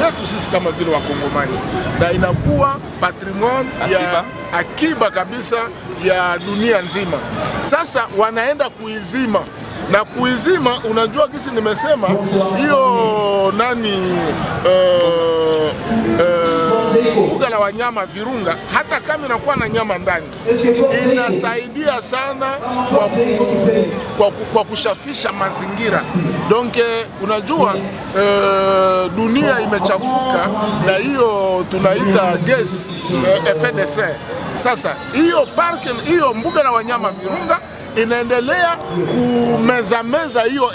yetu sisi kama vile Wakongomani na inakuwa patrimoine ya akiba kabisa ya dunia nzima. Sasa wanaenda kuizima na kuizima, unajua kisi nimesema hiyo nani mbuga la wanyama Virunga, hata kama inakuwa na nyama ndani, inasaidia sana kwa kushafisha mazingira. Donc unajua dunia imechafuka na hiyo tunaita gas effet de serre. Sasa hiyo park, hiyo mbuga la wanyama Virunga inaendelea kumeza hiyo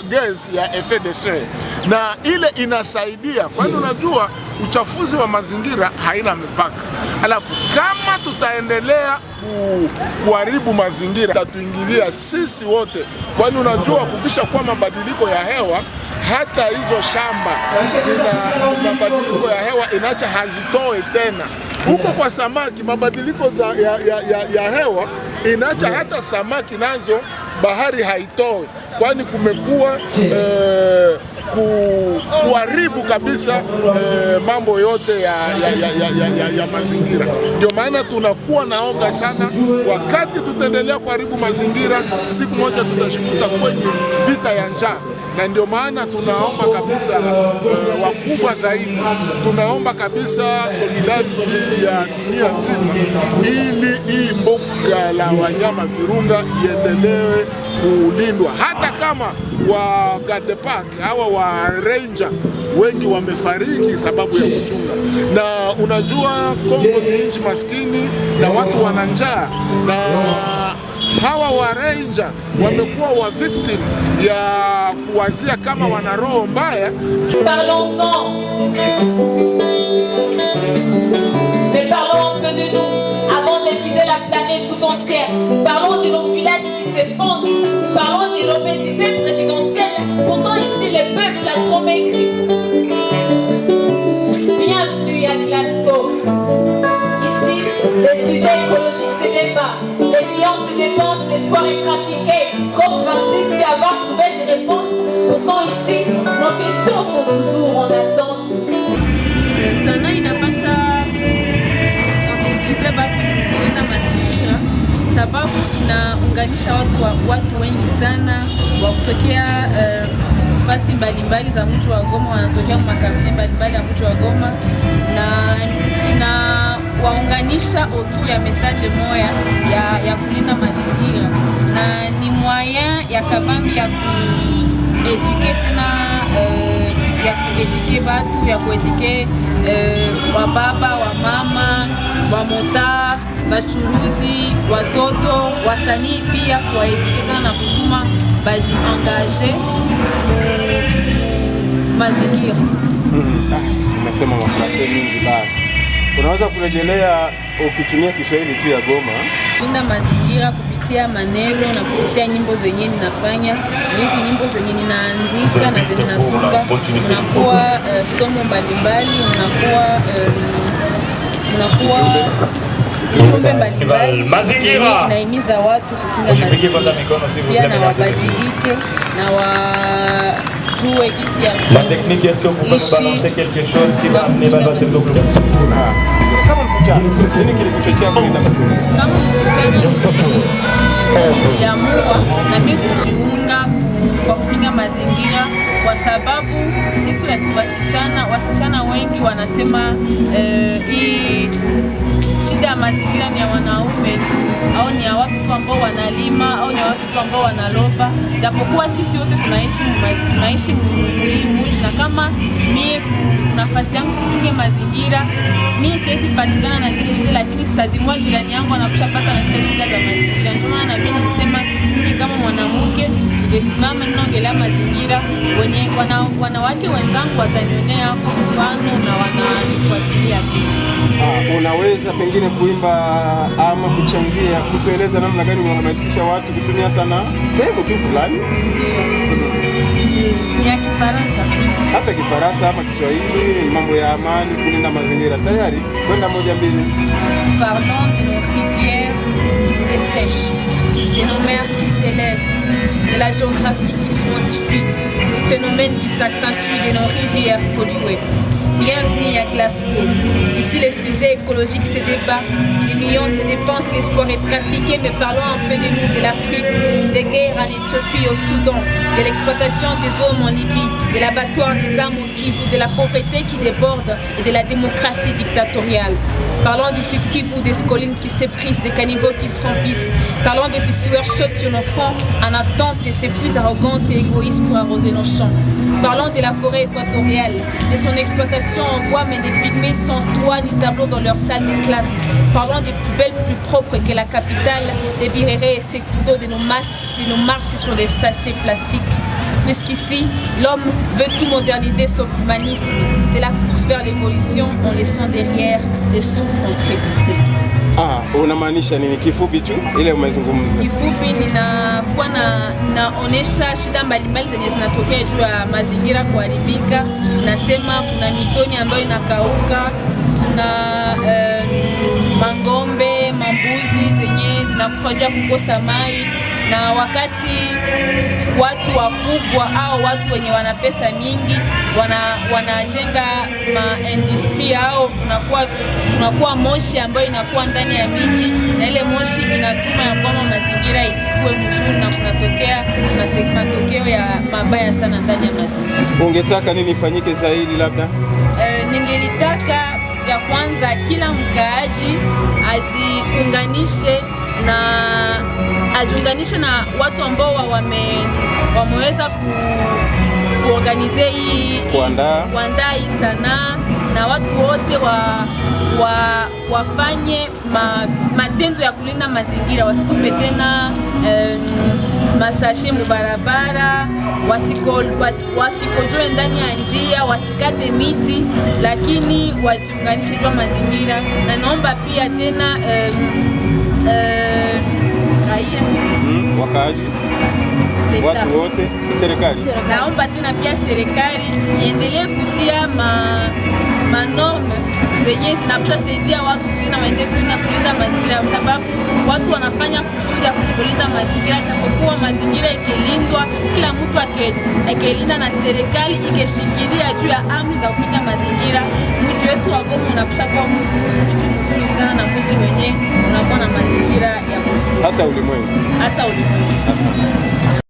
gas ya effet de serre, na ile inasaidia, kwani unajua uchafuzi wa mazingira haina mipaka. Alafu kama tutaendelea kuharibu mazingira, tatuingilia sisi wote, kwani unajua kukisha kwa mabadiliko ya hewa, hata hizo shamba zina mabadiliko ya hewa inacha hazitoe tena. Huko kwa samaki mabadiliko ya hewa inacha hata samaki nazo bahari haitoi, kwani kumekuwa kuharibu kabisa mambo yote ya mazingira. Ndio maana tunakuwa naoga sana, wakati tutaendelea kuharibu mazingira, siku moja tutashikuta kwenye vita ya njaa. Na ndio maana tunaomba kabisa wakubwa zaidi, tunaomba kabisa solidarity ya dunia nzima, ili hii mbuga la wanyama Virunga iendelee kulindwa. Hata kama wa Garde Park hawa wa ranger wengi wamefariki sababu ya kuchunga, na unajua Kongo ni nchi maskini na watu wana njaa, na hawa wa ranger wamekuwa wa victim ya kuwazia kama wana roho mbaya. Parlons-en. Mais parlons un peu de nous avant d'épuiser la planète tout entière. Parlons de nos villages qui s'effondrent. Parlons de l'obésité présidentielle. Pourtant ici les peuples a trop maigri. Bienvenue à Glasgow. Ici les sujets écologiques se débattent. Les les millions se dépensent, l'espoir est trafiqué. Comme Francis peut avoir trouvé des réponses. Pourtant ici, nos questions sont toujours en attente. Sana inapasha sensibilize watu kulinda mazingira, sababu inaunganisha watu wengi sana wa kutokea fasi mbalimbali za mji wa Goma, wanatokea makartie mbalimbali ya mji wa Goma, na inawaunganisha autour ya message moya ya kulinda mazingira, na ni moyen ya kabambi ya kueduke tena ya kuedike batu, ya kuedike wababa, wamama, wamotar, bachuruzi, watoto, wasanii pia kuwaedike tena na kutuma bajiangaje mazingira. Umesema mafrase mingi basi. Unaweza kurejelea ukitumia Kiswahili tu ya Goma? Kulinda mazingira kupitia maneno na kupitia nyimbo zenye ninafanya. Hizi nyimbo zenye ninaanzisha na zenye natunga, unakuwa somo mbalimbali, unakuwa ujumbe mbalimbali naimiza watu kukinga mazingira, pia na wabadilike na wajue gisi ya kama msichana, nini kilikuchochea kulinda mazingira? Kama msichana niliamua na mimi kujiunga kwa kupinga mazingira, kwa sababu sisi wasichana wengi wanasema hii shida ya mazingira ni ya wanaume tu, au ni ya watu tu ambao wanalima, au ni ya watu tu ambao wanaloba, japokuwa sisi wote tunaishi mji, na kama mie nafasi yangu situnge mazingira, mie siwezi patikana na zile shida, lakini sazimua jirani yangu anakushapata na zile shida za mazingira. Ndio maana na mimi nilisema ni kama mwanamke ningesimama ninaongelea mazingira, wenye wanawake wenzangu watanionea kwa mfano na wananifuatilia pia. Unaweza pengine kuimba ama kuchangia, kutueleza namna gani unahamasisha watu kutumia sana sehemu tu fulani? Ni ya Kifaransa. Hata Kifaransa ama Kiswahili, mambo ya amani, kulinda mazingira, tayari kwenda moja mbili. Parlons de nos rivières qui se dessèchent, de nos mers qui s'élèvent, de la géographie qui se modifie, des phénomènes qui s'accentuent de nos rivières polluées. Bienvenue à Glasgow. Ici, les sujets écologiques se débattent, des millions se dépensent, l'espoir est trafiqué, mais parlons un peu de nous, de l'Afrique, des guerres en Éthiopie, au Soudan, de l'exploitation des hommes en Libye, de l'abattoir des âmes au Kivu, de la pauvreté qui déborde et de la démocratie dictatoriale. Parlons du Sud Kivu, des collines qui s'éprisent, des caniveaux qui se remplissent. Parlons de ces sueurs chaudes sur nos fronts, en attente de ces pluies arrogantes et égoïstes pour arroser nos champs. Parlons de la forêt équatoriale, de son exploitation en bois, mais des pygmées sans toit ni tableau dans leur salle de classe. Parlons des poubelles plus propres que la capitale, des birérés et secteurs de nos marches sur des sachets plastiques. Puisqu'ici, l'homme veut tout moderniser sauf l'humanisme. C'est la course vers l'évolution en laissant derrière les souffres. Unamaanisha nini? Kifupi tu ile umezungumza. Kifupi ninakuwa naonesha shida mbalimbali zenye zinatokea juu ya mazingira kuharibika. Nasema kuna mitoni ambayo inakauka, kuna mangombe, mambuzi zenye zinakufa juu ya kukosa maji, na wakati watu wakubwa au watu wenye wana pesa mingi wanajenga maindustria au kunakuwa moshi ambayo inakuwa ndani ya miji, na ile moshi inatuma ya kwamba mazingira isikuwe mzuri na kunatokea matokeo ya mabaya sana ndani ya mazingira. Ungetaka nini ifanyike zaidi labda? Ningelitaka ya kwanza kila mkaaji ajiunganishe na watu ambao wameweza kuorganize kuandaa hii sanaa, na watu wote wafanye matendo ya kulinda mazingira, wasitupe tena masashe mubarabara, wasikojoe ndani ya njia, wasikate miti, lakini wajiunganishe kwa mazingira. Na naomba pia tena wakaaji, watu wote, serikali. Naomba tena pia serikali iendelee kutia manorme zenye zinapaswa saidia watu tena waende kulinda mazingira, kwa sababu watu wanafanya kusudi ya kusipolinda mazingira, japokuwa mazingira ikilindwa, kila mtu akilinda na serikali ikishikilia juu ya amri za kulinda mazingira, mji wetu wa Goma unapaswa kuwa mji mzuri sana, mji wenye unakuwa na mazingira ya mzuri hata ulimwengu. Asante.